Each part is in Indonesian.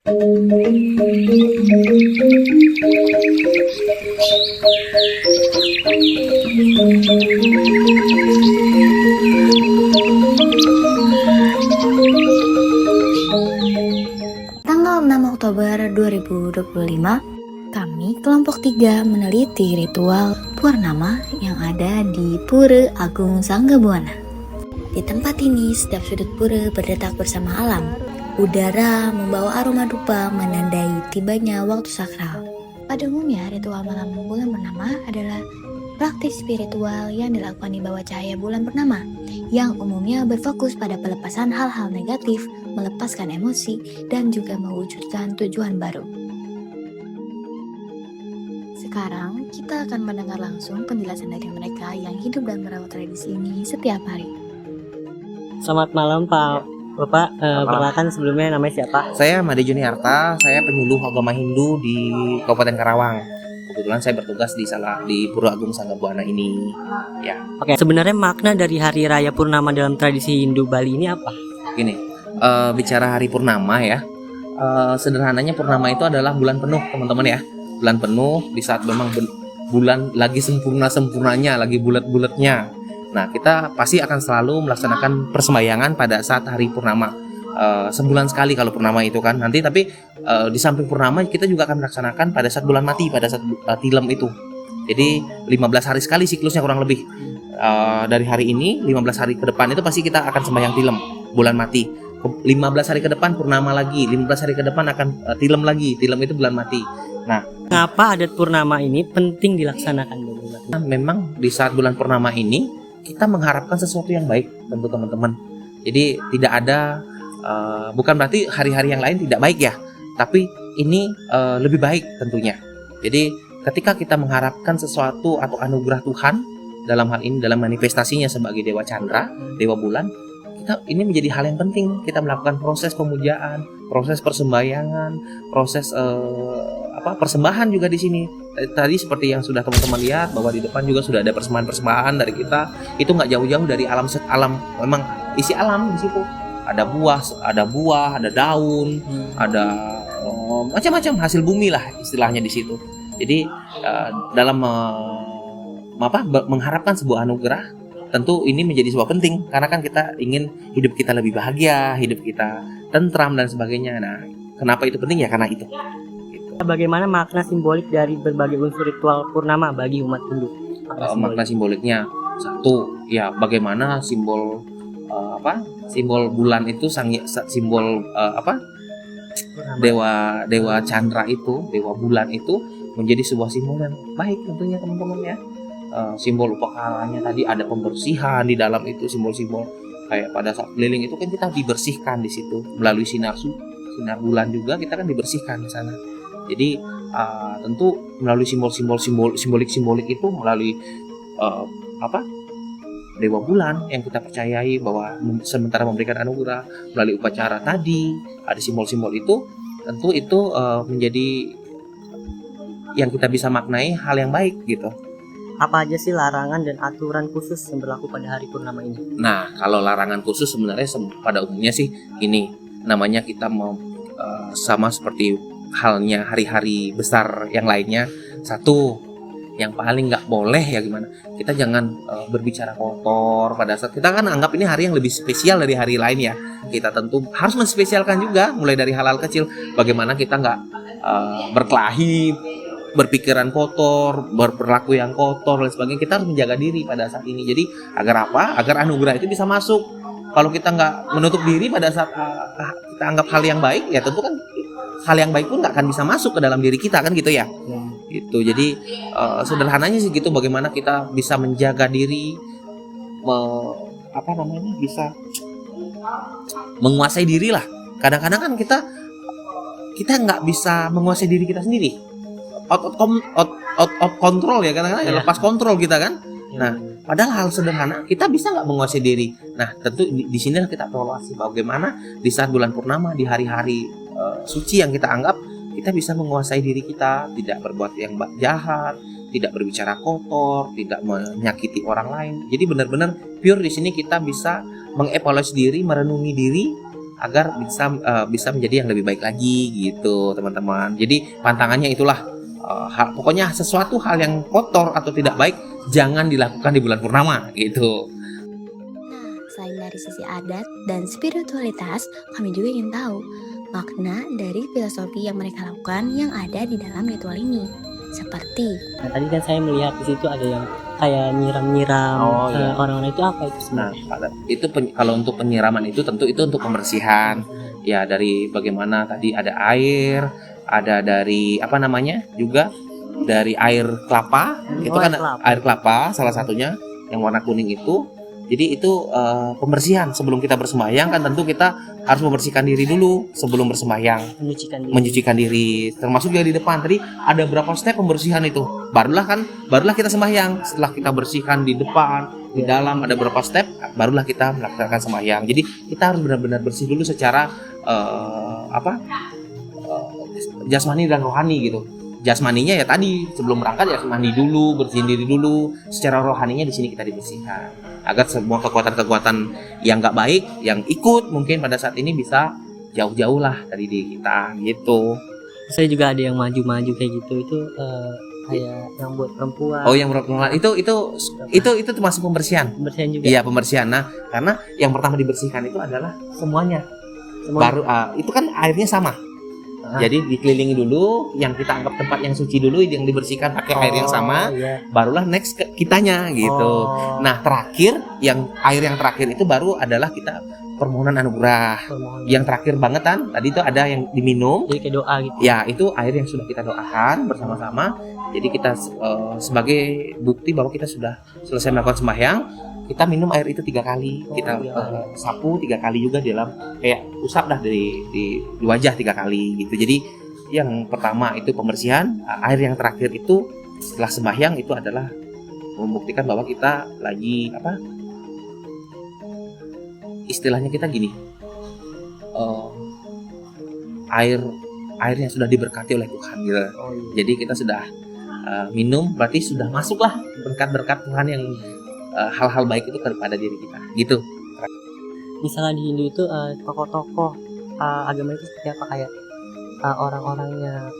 Tanggal 6 Oktober 2025, kami kelompok 3 meneliti ritual purnama yang ada di Pura Agung Sanggabuana. Di tempat ini, setiap sudut pura berdetak bersama alam. Udara membawa aroma dupa menandai tibanya waktu sakral. Pada umumnya, ritual malam bulan purnama adalah praktik spiritual yang dilakukan di bawah cahaya bulan purnama, yang umumnya berfokus pada pelepasan hal-hal negatif, melepaskan emosi, dan juga mewujudkan tujuan baru. Sekarang, kita akan mendengar langsung penjelasan dari mereka yang hidup dan merawat tradisi ini setiap hari. Selamat malam Pak. Bapak, perkenalkan sebelumnya namanya siapa? Saya Made Juniarta, saya penyuluh agama Hindu di Kabupaten Karawang. Kebetulan saya bertugas di Pura Agung Sanggabuana ini. Ya. Oke, sebenarnya makna dari Hari Raya Purnama dalam tradisi Hindu Bali ini apa? Gini, bicara hari purnama ya. Sederhananya purnama itu adalah bulan penuh, teman-teman ya. Bulan penuh di saat memang bulan lagi sempurnanya, lagi bulat-bulatnya. Nah, kita pasti akan selalu melaksanakan persembahyangan pada saat hari purnama. Sebulan sekali kalau purnama itu kan. Nanti tapi di samping purnama kita juga akan melaksanakan pada saat bulan mati, pada saat tilem itu. Jadi 15 hari sekali siklusnya kurang lebih. Dari hari ini 15 hari ke depan itu pasti kita akan sembahyang tilem bulan mati. 15 hari ke depan purnama lagi, 15 hari ke depan akan tilem lagi. Tilem itu bulan mati. Nah, mengapa adat purnama ini penting dilaksanakan? Memang di saat bulan purnama ini kita mengharapkan sesuatu yang baik tentu teman-teman. Jadi tidak ada bukan berarti hari-hari yang lain tidak baik ya, tapi ini lebih baik tentunya. Jadi ketika kita mengharapkan sesuatu atau anugerah Tuhan, dalam hal ini dalam manifestasinya sebagai Dewa Chandra, Dewa Bulan, ini menjadi hal yang penting. Kita melakukan proses pemujaan, proses persembahyangan, proses persembahan juga di sini. Tadi seperti yang sudah teman-teman lihat bahwa di depan juga sudah ada persembahan-persembahan dari kita. Itu nggak jauh-jauh dari alam, memang isi alam di situ. Ada buah, ada daun, ada macam-macam hasil bumi lah istilahnya di situ. Jadi dalam mengharapkan sebuah anugerah, tentu ini menjadi sebuah penting karena kan kita ingin hidup kita lebih bahagia, hidup kita tentram dan sebagainya. Nah, kenapa itu penting ya? Karena itu. Bagaimana makna simbolik dari berbagai unsur ritual purnama bagi umat Hindu? Makna simboliknya satu, ya bagaimana simbol simbol bulan itu simbol Dewa Chandra itu, Dewa Bulan itu menjadi sebuah simbol yang baik tentunya teman-teman ya. Simbol upakaranya tadi ada pembersihan di dalam itu, simbol-simbol kayak pada saat keliling itu kan kita dibersihkan di situ melalui sinar bulan juga kita kan dibersihkan di sana. Jadi tentu melalui simbolik itu melalui Dewa Bulan yang kita percayai bahwa sementara memberikan anugerah melalui upacara tadi ada simbol-simbol itu, tentu itu menjadi yang kita bisa maknai hal yang baik gitu. Apa aja sih larangan dan aturan khusus yang berlaku pada hari purnama ini? Nah, kalau larangan khusus sebenarnya pada umumnya sih ini namanya kita mau sama seperti halnya hari-hari besar yang lainnya. Satu, yang paling nggak boleh ya gimana? Kita jangan berbicara kotor pada saat kita kan anggap ini hari yang lebih spesial dari hari lain ya. Kita tentu harus menspesialkan juga mulai dari hal-hal kecil. Bagaimana kita nggak berkelahi, berpikiran kotor, berperilaku yang kotor dan sebagainya. Kita harus menjaga diri pada saat ini. Jadi agar apa? Agar anugerah itu bisa masuk. Kalau kita nggak menutup diri pada saat kita anggap hal yang baik, ya tentu kan hal yang baik pun nggak akan bisa masuk ke dalam diri kita kan gitu ya. Gitu. Jadi sederhananya sih gitu. Bagaimana kita bisa menjaga diri, bisa menguasai diri lah. Kadang-kadang kan kita nggak bisa menguasai diri kita sendiri. Out of control ya kadang-kadang ya, lepas kontrol kita kan. Nah, padahal hal sederhana kita bisa nggak menguasai diri. Nah, tentu di sini kita evaluasi bagaimana di saat bulan purnama di hari-hari suci yang kita anggap kita bisa menguasai diri kita, tidak berbuat yang jahat, tidak berbicara kotor, tidak menyakiti orang lain. Jadi benar-benar pure di sini kita bisa mengevaluasi diri, merenungi diri agar bisa menjadi yang lebih baik lagi gitu teman-teman. Jadi pantangannya itulah pokoknya sesuatu hal yang kotor atau tidak baik jangan dilakukan di bulan purnama gitu. Nah, selain dari sisi adat dan spiritualitas, kami juga ingin tahu makna dari filosofi yang mereka lakukan yang ada di dalam ritual ini. Seperti Nah, tadi kan saya melihat di situ ada yang kayak nyiram-nyiram iya. orang-orang itu apa itu Nah, sebenarnya? itu kalau untuk penyiraman itu tentu itu untuk pembersihan. Ya dari bagaimana tadi ada air, ada dari apa namanya juga dari air kelapa, itu kan air kelapa salah satunya yang warna kuning itu. Jadi itu pembersihan sebelum kita bersembahyang kan tentu kita harus membersihkan diri dulu sebelum bersembahyang, menyucikan diri, termasuk juga di depan tadi ada berapa step pembersihan itu. Barulah kita sembahyang. Setelah kita bersihkan di depan, di dalam ada berapa step, barulah kita melaksanakan sembahyang. Jadi kita harus benar-benar bersih dulu secara jasmani dan rohani gitu. Jasmaninya ya tadi sebelum berangkat ya mandi dulu, bersihin diri dulu. Secara rohaninya di sini kita dibersihkan agar semua kekuatan-kekuatan yang nggak baik yang ikut mungkin pada saat ini bisa jauh-jauh lah dari diri kita gitu. Saya juga ada yang maju-maju kayak gitu itu kayak yang buat perempuan. Oh, yang perempuan itu termasuk pembersihan. Pembersihan juga. Iya, pembersihan. Nah, karena yang pertama dibersihkan itu adalah semuanya. Baru itu kan airnya sama. Jadi dikelilingi dulu, yang kita anggap tempat yang suci dulu yang dibersihkan pakai air yang sama, barulah next ke kitanya gitu. Nah, terakhir air yang terakhir itu baru adalah kita permohonan anugerah. Yang terakhir banget kan, tadi itu ada yang diminum. Jadi kayak doa gitu. Ya, itu air yang sudah kita doakan bersama-sama. Jadi kita sebagai bukti bahwa kita sudah selesai melakukan sembahyang, kita minum air itu 3 kali, kita sapu 3 kali juga di dalam kayak usap dah di wajah 3 kali gitu. Jadi yang pertama itu pembersihan, air yang terakhir itu setelah sembahyang itu adalah membuktikan bahwa kita lagi istilahnya kita gini, air yang sudah diberkati oleh Tuhan gitu. Jadi kita sudah minum berarti sudah masuklah berkat-berkat Tuhan yang hal-hal baik itu kepada diri kita gitu. Misalnya di Hindu itu tokoh-tokoh agama itu seperti apa, kayak orang-orangnya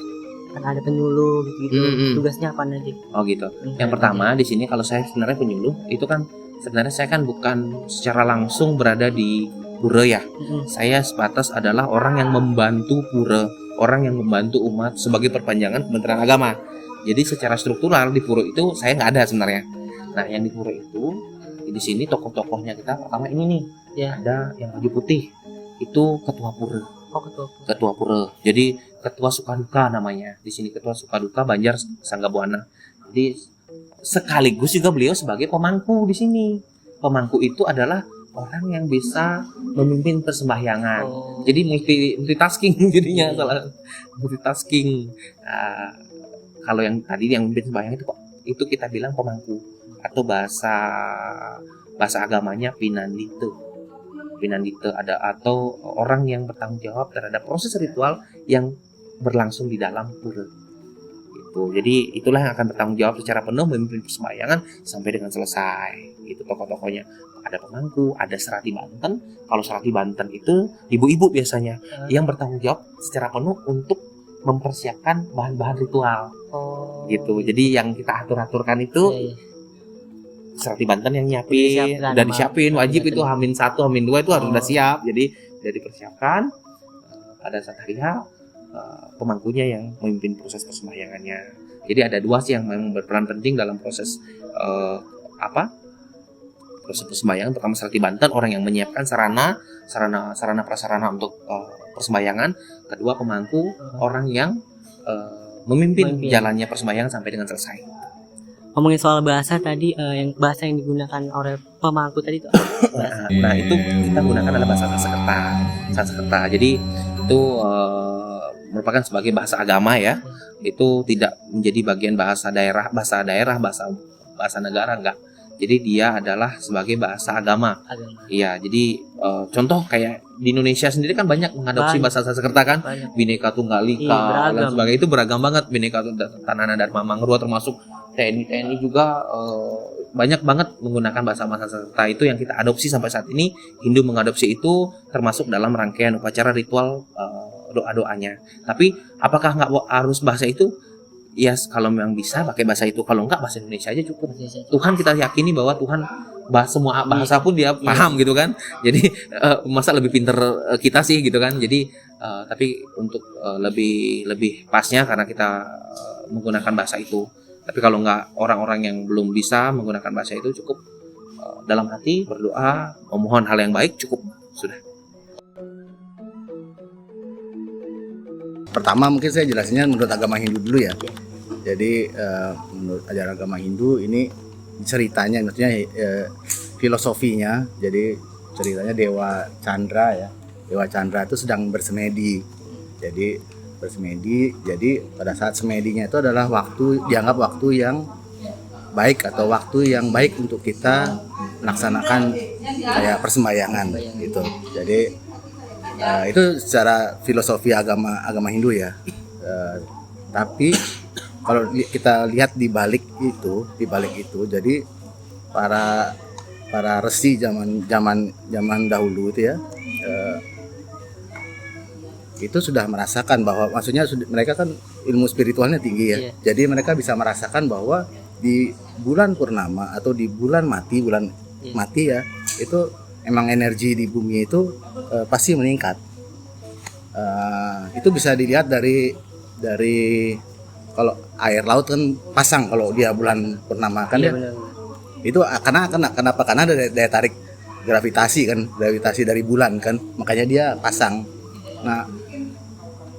kan ada penyuluh gitu. Tugasnya apa nanti? Oh gitu. Yang pertama di sini kalau saya sebenarnya penyuluh itu kan sebenarnya saya kan bukan secara langsung berada di pura ya. Saya sebatas adalah orang yang membantu pura, orang yang membantu umat sebagai perpanjangan Kementerian Agama. Jadi secara struktural di pura itu saya nggak ada sebenarnya. Nah, yang di pura itu di sini tokoh-tokohnya kita pertama ini nih, ada yang baju putih itu ketua pura. Ketua pura. Jadi ketua Sukaduka namanya. Di sini ketua Sukaduka Banjar Sanggabuana. Jadi sekaligus juga beliau sebagai pemangku di sini. Pemangku itu adalah orang yang bisa memimpin persembahyangan. Jadi multitasking jadinya multitasking. Kalau yang tadi yang memimpin sembahyang itu kita bilang pemangku atau bahasa agamanya pinandita ada atau orang yang bertanggung jawab terhadap proses ritual yang berlangsung di dalam pura gitu. Jadi itulah yang akan bertanggung jawab secara penuh memimpin persembahyangan sampai dengan selesai gitu. Tokoh-tokohnya ada pemangku, ada Serati Banten. Kalau Serati Banten itu ibu-ibu biasanya yang bertanggung jawab secara penuh untuk mempersiapkan bahan-bahan ritual gitu. Jadi yang kita atur-aturkan itu Serati Banten yang nyiapin, udah disiapin, wajib itu H-1, H-2 itu harus udah siap. Jadi udah dipersiapkan. Pada saat hari H, pemangkunya yang memimpin proses persembahyangannya. Jadi ada 2 sih yang memang berperan penting dalam proses proses persembahyangan. Pertama Serati Banten, orang yang menyiapkan sarana prasarana untuk persembahyangan. Kedua pemangku, orang yang memimpin jalannya persembahyangan sampai dengan selesai. Ngomongin soal bahasa tadi, yang bahasa yang digunakan oleh pemangku tadi itu nah itu kita gunakan adalah bahasa Sanskerta. Jadi itu merupakan sebagai bahasa agama ya. Itu tidak menjadi bagian bahasa daerah, bahasa negara enggak. Jadi dia adalah sebagai bahasa agama. Iya, jadi contoh kayak di Indonesia sendiri kan banyak mengadopsi bahasa Sanskerta kan, Bhinneka Tunggal Ika dan sebagainya, itu beragam banget. Bhinneka Tanana Dharma Mangruwa termasuk TNI juga banyak banget menggunakan bahasa Sanskerta itu yang kita adopsi sampai saat ini. Hindu mengadopsi itu termasuk dalam rangkaian upacara ritual doa-doanya. Tapi apakah nggak harus bahasa itu? Ya kalau memang bisa pakai bahasa itu, kalau nggak bahasa Indonesia aja cukup. Tuhan kita yakini bahwa Tuhan semua bahasa pun dia paham gitu kan. Jadi masa lebih pinter kita sih gitu kan. Jadi tapi untuk lebih pasnya karena kita menggunakan bahasa itu. Tapi kalau nggak, orang-orang yang belum bisa menggunakan bahasa itu cukup dalam hati berdoa, memohon hal yang baik, cukup sudah. Pertama mungkin saya jelasinnya menurut agama Hindu dulu ya. Jadi menurut ajaran agama Hindu ini ceritanya, maksudnya filosofinya. Jadi ceritanya Dewa Chandra ya. Dewa Chandra itu sedang bersemedi. Jadi bersemedi. Jadi pada saat semedinya itu adalah dianggap waktu yang baik atau waktu yang baik untuk kita melaksanakan kayak persembahyangan gitu. Jadi itu secara filosofi agama Hindu ya. Tapi kalau kita lihat di balik itu, jadi para resi zaman dahulu itu ya, itu sudah merasakan bahwa, maksudnya mereka kan ilmu spiritualnya tinggi ya. Jadi mereka bisa merasakan bahwa di bulan purnama atau di bulan mati ya, itu emang energi di bumi itu pasti meningkat. Itu bisa dilihat dari kalau air laut kan pasang kalau dia bulan purnama kan ya. Itu kenapa? Karena ada daya tarik gravitasi dari bulan kan, makanya dia pasang. Nah,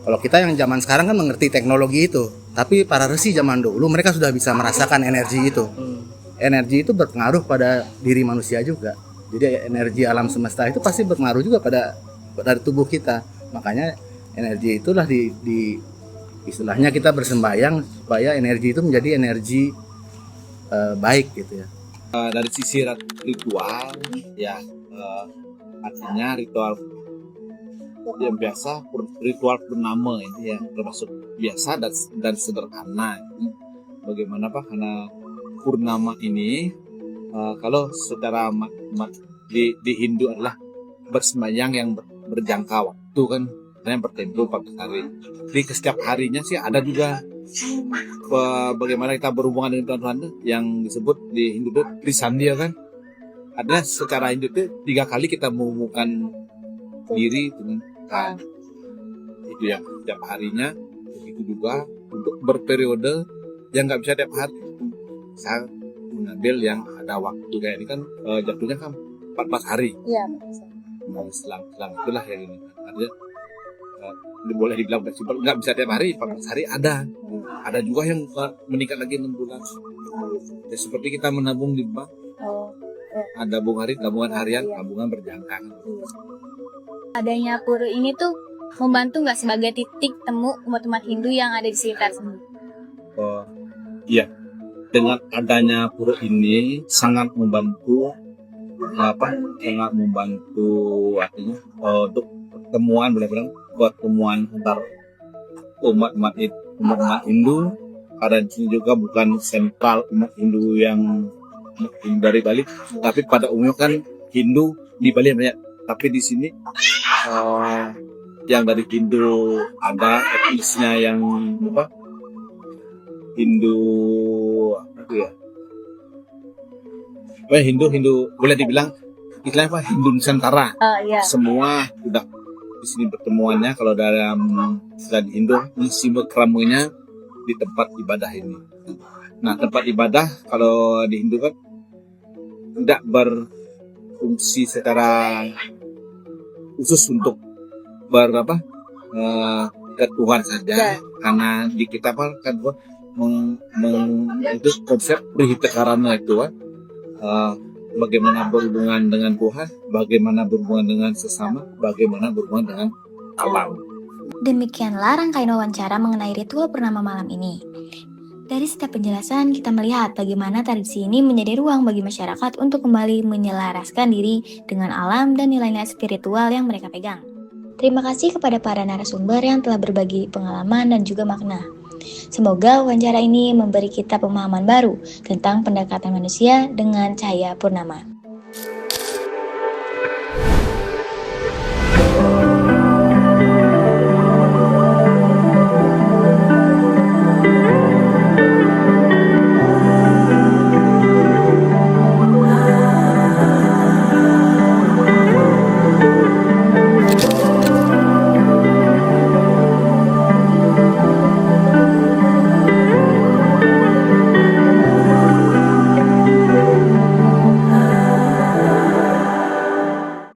kalau kita yang zaman sekarang kan mengerti teknologi itu, tapi para resi zaman dulu mereka sudah bisa merasakan energi itu. Energi itu berpengaruh pada diri manusia juga. Jadi energi alam semesta itu pasti berpengaruh juga pada tubuh kita. Makanya energi itulah di istilahnya kita bersembayang supaya energi itu menjadi energi baik gitu ya. Dari sisi ritual ya, artinya ritual yang biasa, ritual purnama ini yang termasuk biasa dan sederhana. Bagaimana Pak? Karena purnama ini kalau secara di Hindu adalah bersembayang yang berjangka waktu kan, yang bertempo 14 hari. Jadi setiap harinya sih ada juga bagaimana kita berhubungan dengan Tuhan yang disebut di Hindu itu Trisandhya kan. Ada secara Hindu itu 3 kali kita menghubungkan diri dengan Tuhan. Itu yang setiap harinya. Begitu juga untuk berperiode yang nggak bisa tiap hari. Saya mengambil yang ada waktu kayak ini kan, jatuhnya kan 14 hari. Iya. Nah, selang itulah yang ini. Artinya boleh dibilang fleksibel, nggak bisa tiap hari, 14 hari ada. Ada juga yang meningkat lagi 6 bulan. Ya, seperti kita menabung di bank. Ada tabungan harian, tabungan berjangka. Adanya pura ini tuh membantu nggak sebagai titik temu umat-umat Hindu yang ada di sekitar sini? Iya, dengan adanya pura ini sangat membantu artinya untuk pertemuan antar umat Hindu. Karena ini juga bukan sentral umat Hindu yang dari Bali, tapi pada umumnya kan Hindu di Bali banyak. Tapi di sini yang dari Hindu ada etnisnya yang Hindu Hindu boleh dibilang istilahnya Hindu Nusantara. Iya. Semua sudah di sini pertemuannya. Kalau dalam Hindu musim keramainya di tempat ibadah ini. Nah, tempat ibadah kalau di Hindu kan tidak berfungsi secara khusus untuk ke Tuhan saja, karena di kita kan itu konsep prihita karana itu kan, bagaimana berhubungan dengan Tuhan, bagaimana berhubungan dengan sesama, bagaimana berhubungan dengan alam. Demikianlah rangkaian wawancara mengenai ritual purnama malam ini. Dari setiap penjelasan kita melihat bagaimana tradisi ini menjadi ruang bagi masyarakat untuk kembali menyelaraskan diri dengan alam dan nilai-nilai spiritual yang mereka pegang. Terima kasih kepada para narasumber yang telah berbagi pengalaman dan juga makna. Semoga wawancara ini memberi kita pemahaman baru tentang pendekatan manusia dengan cahaya purnama.